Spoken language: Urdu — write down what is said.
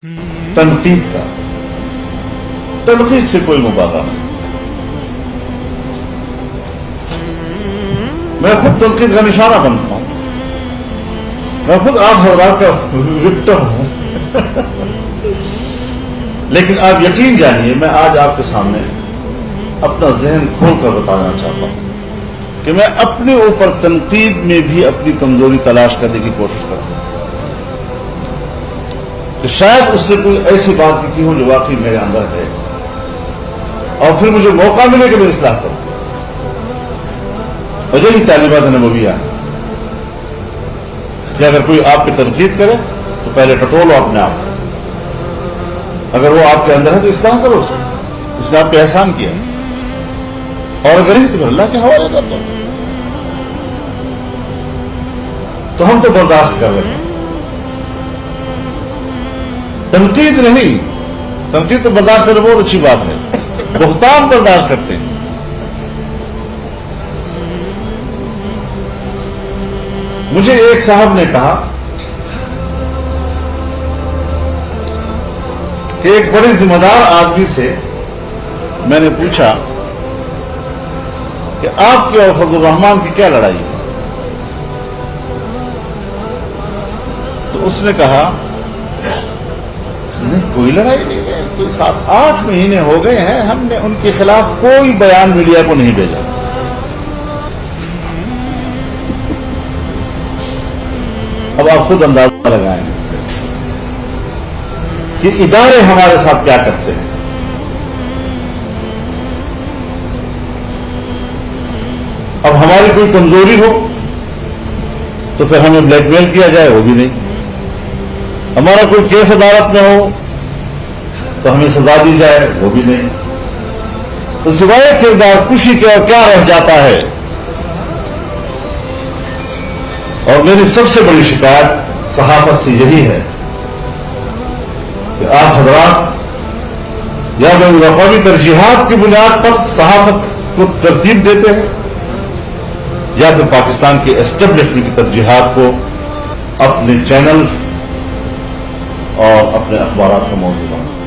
تنقید کا، تنقید سے کوئی مبالغہ نہیں. میں خود تنقید کا نشانہ بنتا ہوں، میں خود آپ حضرات کا وکٹم ہوں. لیکن آپ یقین جانیے، میں آج آپ کے سامنے اپنا ذہن کھول کر بتانا چاہتا ہوں کہ میں اپنے اوپر تنقید میں بھی اپنی کمزوری تلاش کرنے کی کوشش کرتا ہوں کہ شاید اس نے کوئی ایسی بات کی ہو جو واقعی میرے اندر ہے، اور پھر مجھے موقع ملے کہ میں اصلاح کروں. اور یہی تعلیمات نبویہ ہے کہ اگر کوئی آپ پہ تنقید کرے تو پہلے ٹٹولو اپنے آپ کو. اگر وہ آپ کے اندر ہے تو اصلاح کرو اس کو، اس نے آپ پہ احسان کیا، اور اگر نہیں تو پھر اللہ کے حوالے کر دو. تو ہم تو برداشت کر رہے ہیں، تنقید نہیں. تنقید تو برداشت کرنا بہت اچھی بات ہے، بہتان برداشت کرتے ہیں. مجھے ایک صاحب نے کہا کہ ایک بڑے ذمہ دار آدمی سے میں نے پوچھا کہ آپ کے اور فضل الرحمان کی کیا لڑائی ہے؟ تو اس نے کہا نہیں، کوئی لڑائی نہیں ہے، کوئی 7-8 مہینے ہو گئے ہیں، ہم نے ان کے خلاف کوئی بیان میڈیا کو نہیں بھیجا. اب آپ خود اندازہ لگائیں کہ ادارے ہمارے ساتھ کیا کرتے ہیں. اب ہماری کوئی کمزوری ہو تو پھر ہمیں بلیک میل کیا جائے، وہ بھی نہیں. ہمارا کوئی کیس عدالت میں ہو تو ہمیں سزا دی جائے، وہ بھی نہیں. تو سوائے کردار کشی کے اور کیا رہ جاتا ہے. اور میری سب سے بڑی شکایت صحافت سے یہی ہے کہ آپ حضرات یا بین الاقوامی ترجیحات کی بنیاد پر صحافت کو ترتیب دیتے ہیں، یا پھر پاکستان کے اسٹیبلشمنٹ کی ترجیحات کو اپنے چینلز اور اپنے اخبارات کا موضوع بناتے ہیں.